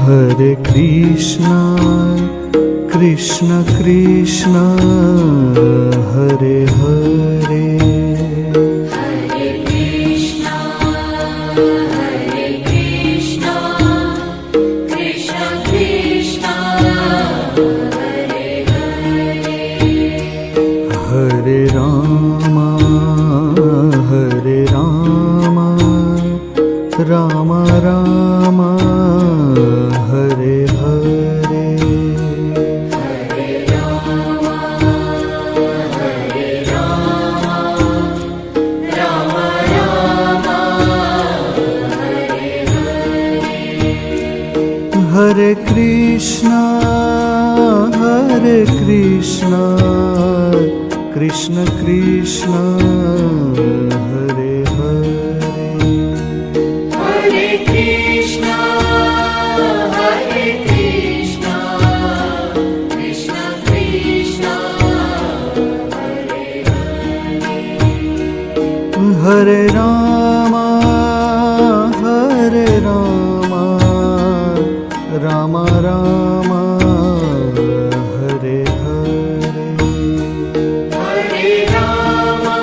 Hare Krishna, Krishna Krishna, Hare Hare. Hare Krishna, Krishna Krishna, Hare Hare. Hare Rama, Rama Rama, Hare Hare. Hare Rama, Rama Rama, Hare Hare. Hare Krishna, Krishna Krishna, Hare Hare. Hare Krishna, Krishna Krishna, Hare Hare. Hare Rama, Rama Rama, Hare Hare. Hare Rama,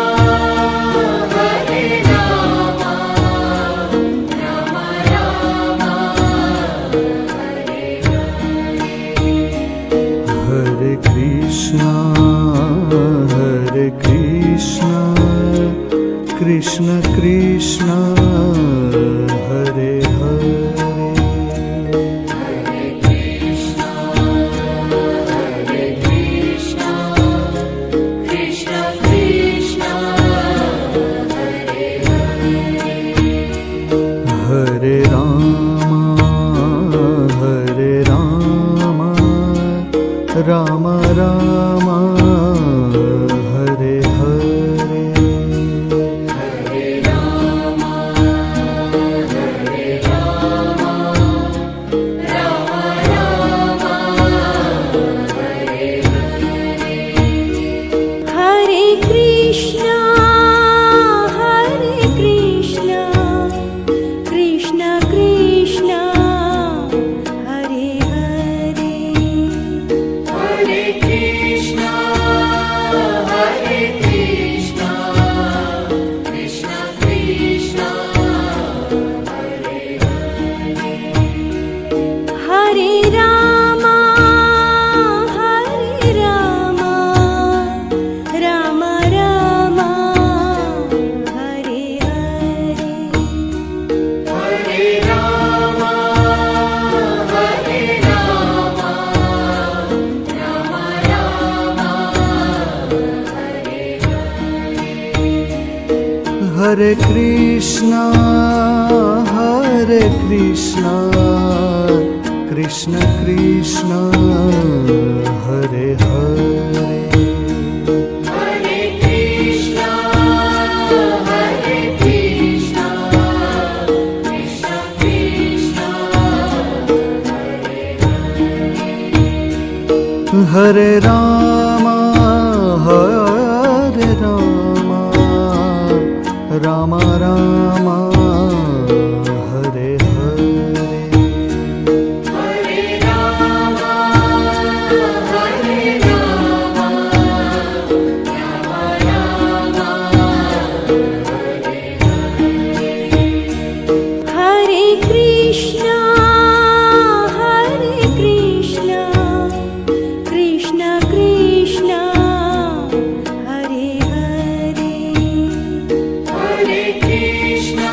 Rama Rama, Hare Hare. Hare Krishna, Krishna Krishna, Hare Hare. Hare Krishna, Krishna Krishna, Hare Hare. Hare Rama, Rama Rama, Hare Hare. Hare Rama, Rama Rama, Hare Hare. Hare Krishna, Krishna Krishna, Hare Hare. Hare Krishna, Krishna Krishna, Hare Hare. Hare Rama, Rama Rama, Hare Hare. Hare Rama, Rama Rama, Hare Hare. Hare Krishna, Krishna Krishna, Hare Hare. Hare Krishna, Krishna Krishna, Hare Hare. Hare Rama, Rama Rama, Hare Hare. Hare Rama, Rama Rama, Hare Hare. Hare Krishna, Krishna Krishna, Hare Hare. Hare Krishna,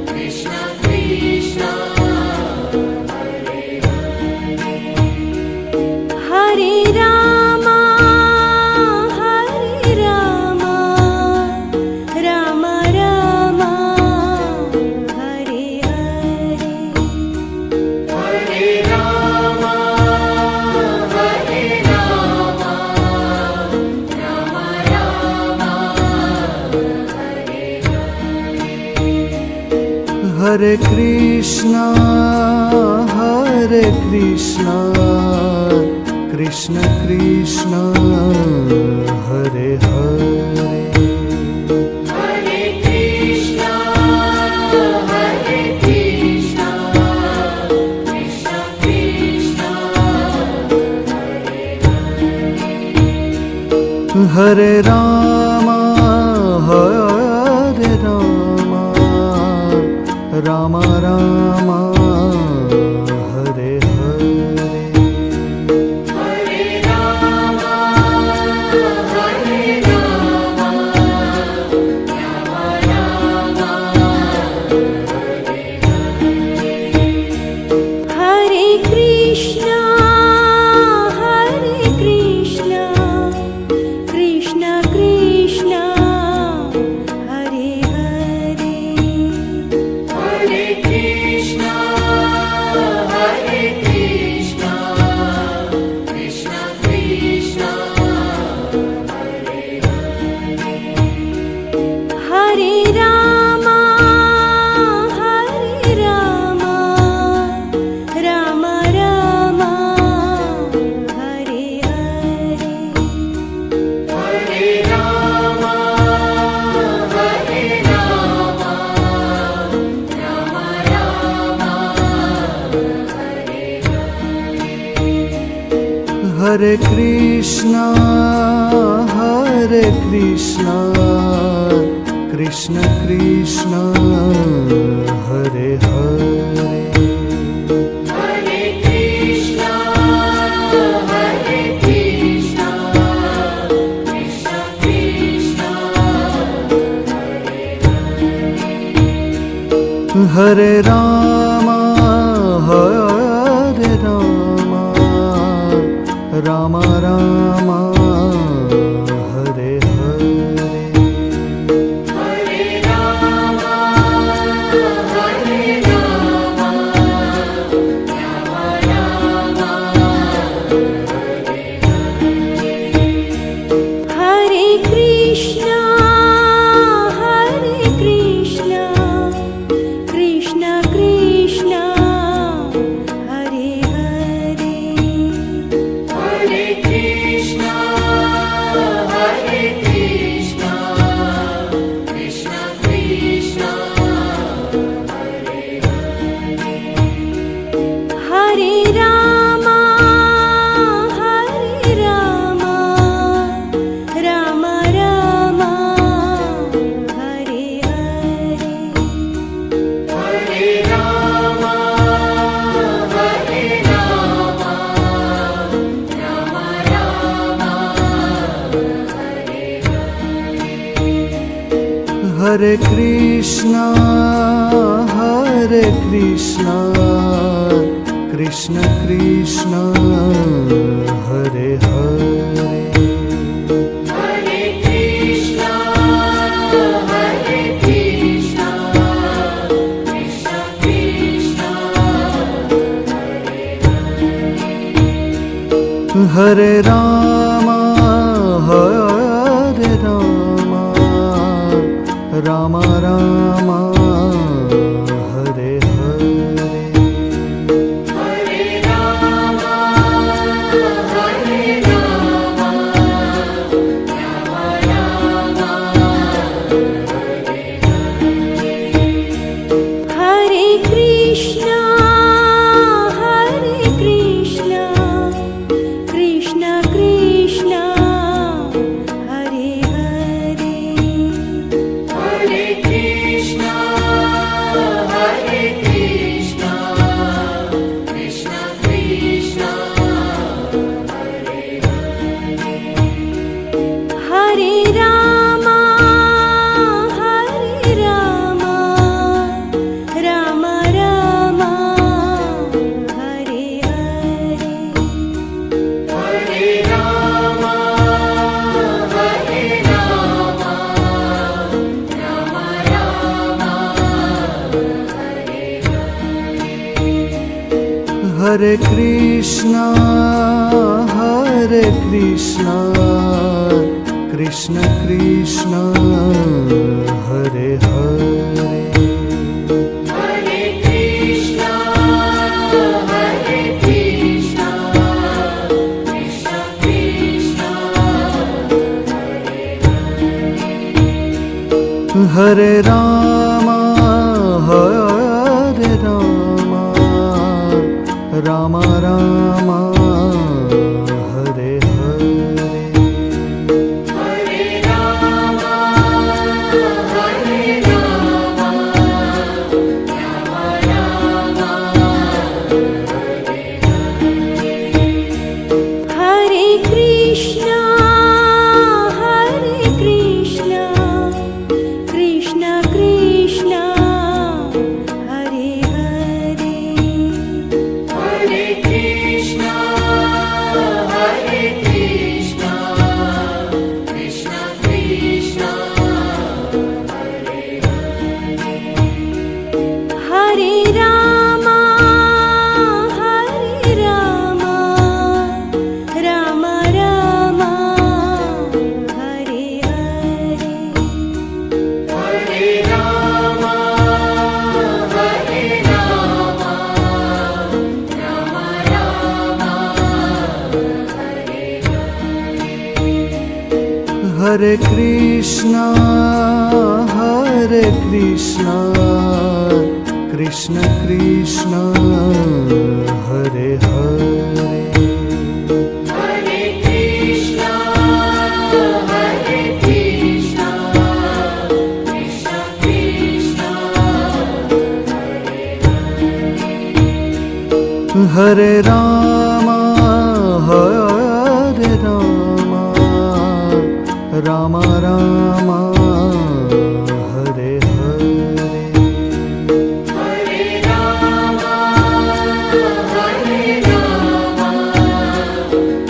Krishna Krishna, Hare Hare. Hare Rama, Rama Rama, Hare Hare. Hare Rama, Rama Rama, Hare Hare. Hare Krishna, Krishna Krishna, Hare Hare. Hare Hare Rama, Hare Rama, Rama Rama, Hare Hare. Hare Rama, Hare Rama, Rama Rama, Hare Hare. Hare Krishna, Krishna Krishna, Hare Hare. Hare Krishna, Krishna Krishna, Hare Hare. Hare Rama, Rama Rama, Hare Hare. Hare Rama, Rama Rama, Hare Hare. Hare Krishna, Krishna Krishna, Hare Hare. Hare Krishna, Krishna Krishna, Hare Hare. Hare Rama, Rama Rama, Hare Hare. Hare Rama, Rama Rama, Hare Hare. Hare Krishna, Krishna Krishna, Hare Hare. Hare Krishna, Krishna Krishna, Hare Hare. Hare Rama, Rama Rama, Hare Hare. Hare Rama, Rama Rama, Hare Hare. Hare Krishna, Krishna Krishna, Hare Hare. Hare Krishna, Krishna Krishna, Hare Hare. Hare Rama, Rama Rama, Hare Hare. Hare Rama, Rama Rama, Hare Hare. Hare Krishna, Krishna Krishna, Hare Hare. Hare Krishna, Krishna Krishna, Hare Hare. Hare Rama, Rama Rama, Hare Hare. Hare Rama, Rama Rama, Hare Hare. Hare Krishna, Krishna Krishna, Hare Hare. Hare Krishna, Krishna Krishna, Hare Rama, Rama Rama, Hare Hare. Hare Hare Krishna Krishna Krishna Hare Hare Hare Krishna, Hare Krishna, Krishna Krishna, Hare Rama Hare Rama Rama Rama Hare Hare Hare Rama, Hare Rama,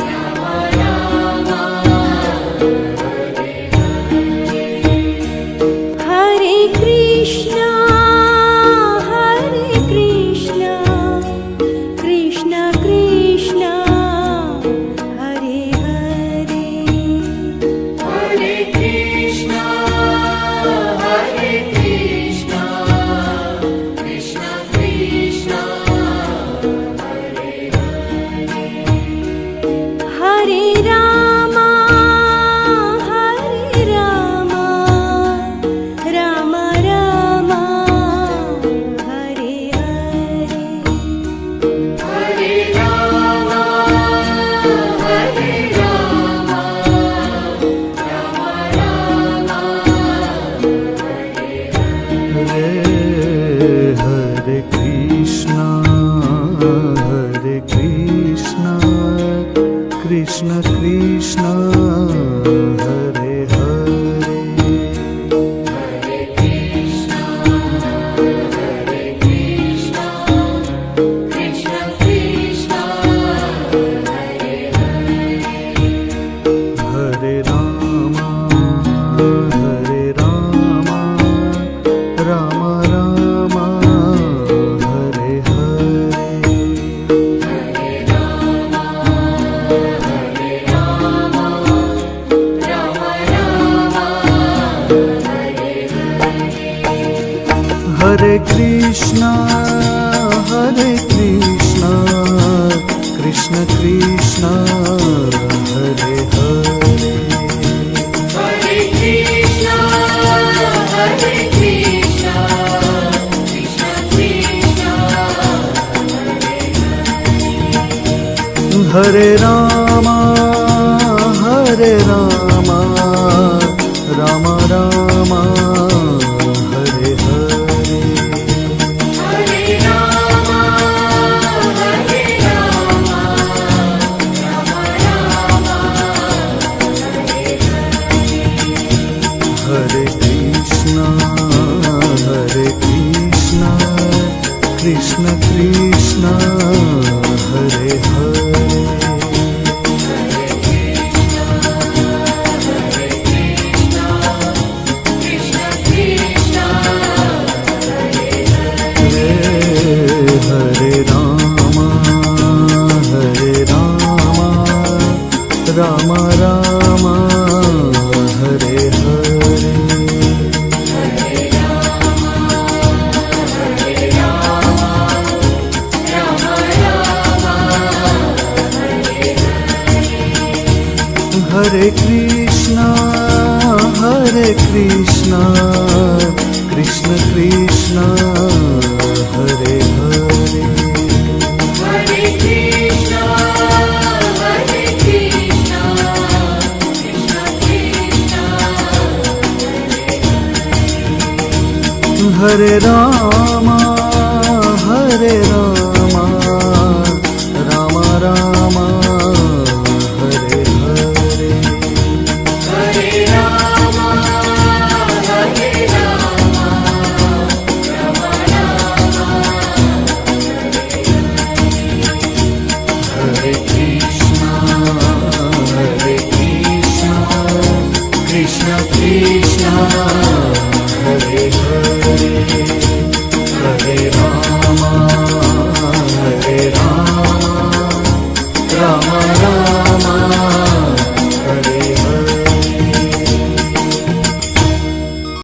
Rama Rama, Hare Krishna, Krishna Krishna, Hare Hare. Hare Krishna, Hare Krishna, Krishna Krishna, Hare Rama, Rama Rama, Hare Hare. Hare Rama, Hare Rama, Rama Rama, Hare Krishna Krishna Krishna Hare Hare Hare Krishna, Hare Krishna, Krishna Krishna, Hare Hare Rama Rama Rama Hare Hare Hare Krishna, Krishna Krishna, Hare Hare. Hare Krishna, Hare Krishna, Krishna Krishna, Hare Rama, Rama Rama, Hare Hare. Hare Rama, Hare Rama, Rama Rama, Hare Krishna, Krishna Krishna, Hare Hare. Krishna Krishna, Hare Rama, Rama Rama, Hare Hare. Hare Krishna, Krishna Krishna, Hare Hare. Hare Krishna, Hare Krishna, Krishna Krishna, Hare Rama,